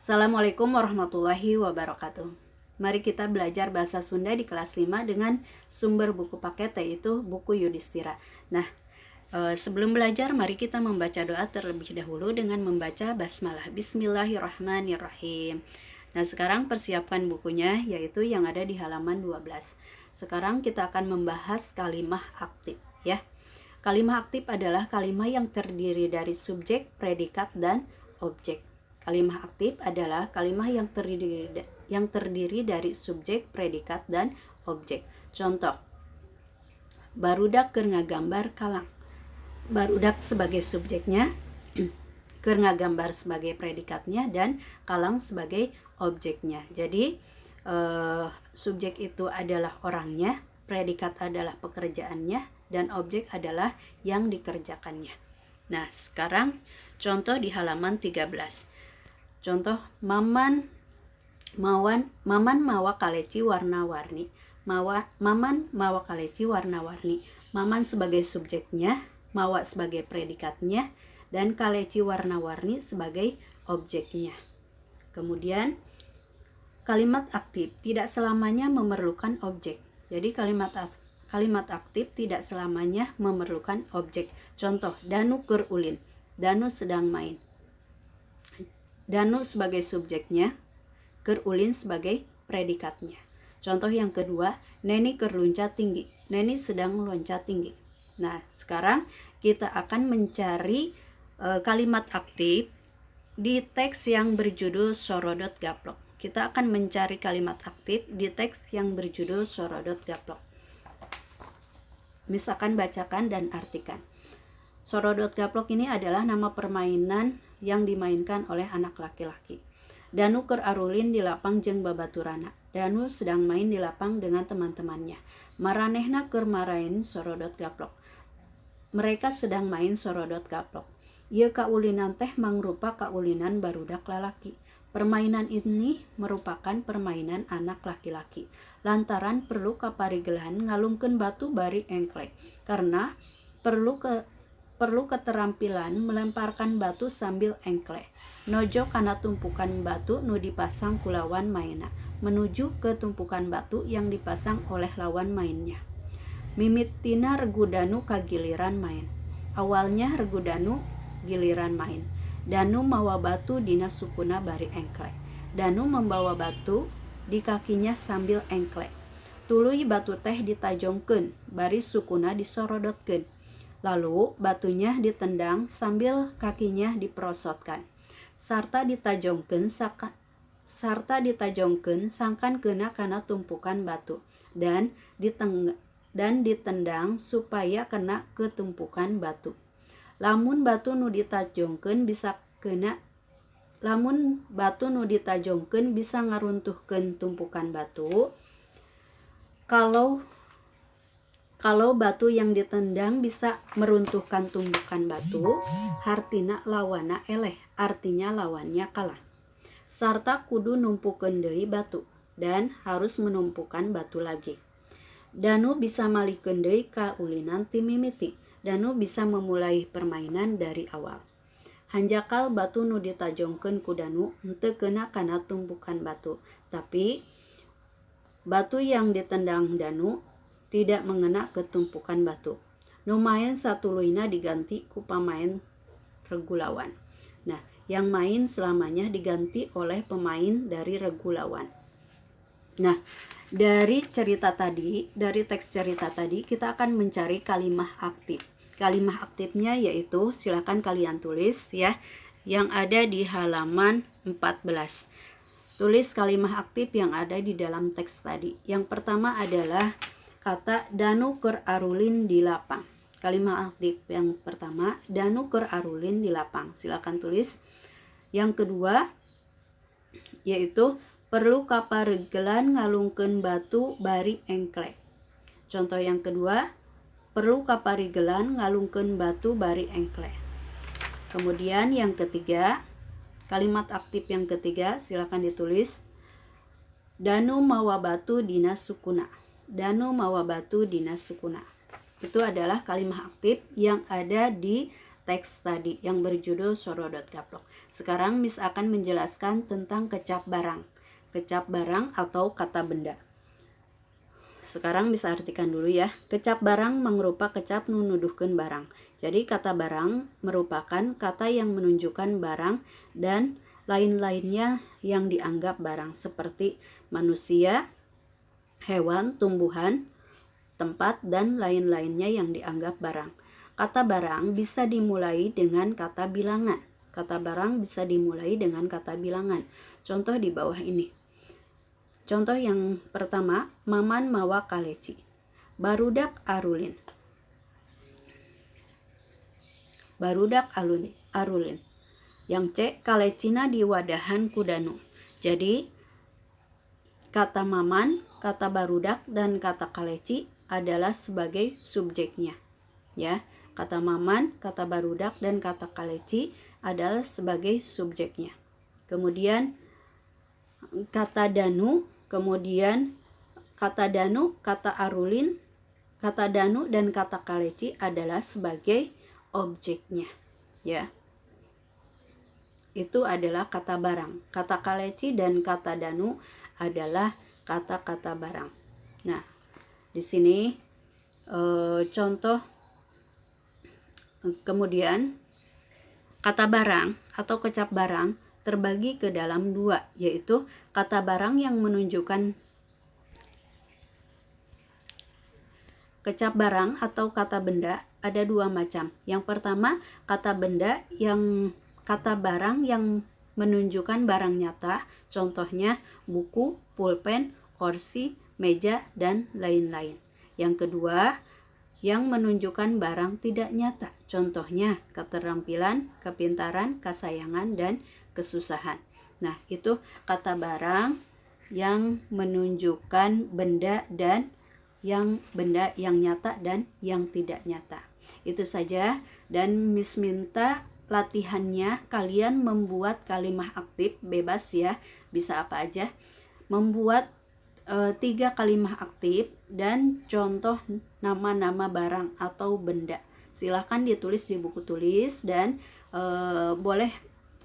Assalamualaikum warahmatullahi wabarakatuh. Mari kita belajar bahasa Sunda di kelas 5 dengan sumber buku paket, yaitu buku Yudhistira. Nah, sebelum belajar mari kita membaca doa terlebih dahulu dengan membaca basmalah. Bismillahirrahmanirrahim. Nah, sekarang persiapkan bukunya, yaitu yang ada di halaman 12. Sekarang kita akan membahas kalimah aktif, ya. Kalimah aktif adalah kalimah yang terdiri dari subjek, predikat, dan objek. Kalimah aktif adalah kalimah yang terdiri dari subjek, predikat, dan objek. Contoh, barudak keur ngagambar kalang. Barudak sebagai subjeknya, keur ngagambar sebagai predikatnya, dan kalang sebagai objeknya. Jadi subjek itu adalah orangnya, predikat adalah pekerjaannya, dan objek adalah yang dikerjakannya. Nah, sekarang contoh di halaman 13. Contoh, maman mawa kaleci warna-warni. Maman mawa kaleci warna-warni. Maman sebagai subjeknya, mawa sebagai predikatnya, dan kaleci warna-warni sebagai objeknya. Kemudian kalimat aktif tidak selamanya memerlukan objek. Jadi kalimat aktif tidak selamanya memerlukan objek. Contoh, Danu keur ulin. Danu sedang main. Danu sebagai subjeknya, keur ulin sebagai predikatnya. Contoh yang kedua, Neni keur loncat tinggi. Neni sedang loncat tinggi. Nah, sekarang kita akan mencari kalimat aktif di teks yang berjudul Sorodot Gaplok. Kita akan mencari kalimat aktif di teks yang berjudul Sorodot Gaplok. Misalkan bacakan dan artikan. Sorodot Gaplok ini adalah nama permainan yang dimainkan oleh anak laki-laki. Danu keur arulin di lapang jeung babaturana. Danu sedang main di lapang dengan teman-temannya. Maranehna keur marain sorodot gaplok. Mereka sedang main sorodot gaplok. Ieu kaulinan teh mangrupa kaulinan barudak lalaki. Permainan ini merupakan permainan anak laki-laki. Lantaran perlu kaparigelan ngalungkeun batu bari engklek. Karena perlu keterampilan melemparkan batu sambil engklek. Nojo kana tumpukan batu nu dipasang ku lawan mainna, menuju ke tumpukan batu yang dipasang oleh lawan mainnya. Mimitina regu Danu kagiliran main. Awalnya regu Danu giliran main. Danu mawa batu dina sukuna bari engklek. Danu membawa batu di kakinya sambil engklek. Tuluy batu teh ditajongkeun, bari sukuna disorodotkeun. Lalu batunya ditendang sambil kakinya diperosotkan. Sarta ditajongkeun sangkan keuna kana tumpukan batu dan ditendang supaya kena ke tumpukan batu. Lamun batu nu ditajongkeun bisa ngaruntuhkeun tumpukan batu. Kalau batu yang ditendang bisa meruntuhkan tumpukan batu, hartina lawana eleh, artinya lawannya kalah. Sarta kudu numpukeun deui batu, dan harus menumpukan batu lagi. Danu bisa malihkeun deui ka ulinan ti mimiti. Danu bisa memulai permainan dari awal. Hanjakal batu nu ditajongkeun ku Danu henteu keuna kana tumpukan batu, tapi batu yang ditendang Danu tidak mengena ke tumpukan batu. Nu main satuluyna diganti ku pamain regu lawan. Nah, yang main selamanya diganti oleh pemain dari regu lawan. Nah, dari teks cerita tadi kita akan mencari kalimah aktif. Kalimah aktifnya yaitu, silakan kalian tulis ya, yang ada di halaman 14. Tulis kalimah aktif yang ada di dalam teks tadi. Yang pertama adalah kata Danu keur arulin di lapang. Kalimah aktif yang pertama, Danu keur arulin di lapang. Silakan tulis. Yang kedua yaitu perlu kaparegelan ngalungkeun batu bari engklek. Contoh yang kedua, perlu kaparigelan ngalungkeun batu bari engklek. Kemudian yang ketiga, kalimat aktif yang ketiga, silakan ditulis. Danu mawa batu dina sukuna. Danu mawa batu dina sukuna. Itu adalah kalimah aktif yang ada di teks tadi yang berjudul Sorodot Gaplok. Sekarang Miss akan menjelaskan tentang kecap barang. Kecap barang atau kata benda. Sekarang bisa artikan dulu ya. Kecap barang mangrupa kecap nu nuduhkeun barang. Jadi kata barang merupakan kata yang menunjukkan barang dan lain-lainnya yang dianggap barang seperti manusia, hewan, tumbuhan, tempat, dan lain-lainnya yang dianggap barang. Kata barang bisa dimulai dengan kata bilangan. Kata barang bisa dimulai dengan kata bilangan. Contoh di bawah ini. Contoh yang pertama, Maman mawa kaleci. Barudak arulin. Barudak arulin. Yang C, kalecina di wadahan kudanu. Jadi, kata Maman, kata barudak, dan kata kaleci adalah sebagai subjeknya. Ya, kata Maman, kata barudak, dan kata kaleci adalah sebagai subjeknya. Kemudian kata danu, kemudian kata danu, kata arulin, kata danu, dan kata kaleci adalah sebagai objeknya. Ya, itu adalah kata barang. Kata kaleci dan kata danu adalah kata-kata barang. Nah, di sini contoh. Kemudian kata barang atau kecap barang terbagi ke dalam dua, yaitu kata barang yang menunjukkan kecap barang atau kata benda ada dua macam. Yang pertama, kata barang yang menunjukkan barang nyata, contohnya buku, pulpen, kursi, meja, dan lain-lain. Yang kedua, yang menunjukkan barang tidak nyata, contohnya keterampilan, kepintaran, kesayangan, dan kesusahan. Nah, itu kata barang yang menunjukkan benda dan benda yang nyata dan yang tidak nyata. Itu saja, dan Miss minta latihannya kalian membuat kalimat aktif, bebas ya, bisa apa aja. Membuat 3 kalimat aktif dan contoh nama-nama barang atau benda. Silahkan ditulis di buku tulis dan boleh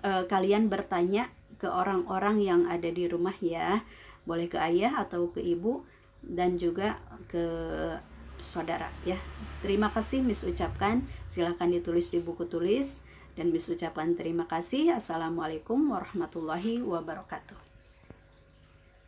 kalian bertanya ke orang-orang yang ada di rumah ya. Boleh ke ayah atau ke ibu dan juga ke saudara ya. Terima kasih Miss ucapkan. Silahkan ditulis di buku tulis dan Miss ucapkan terima kasih. Assalamualaikum warahmatullahi wabarakatuh.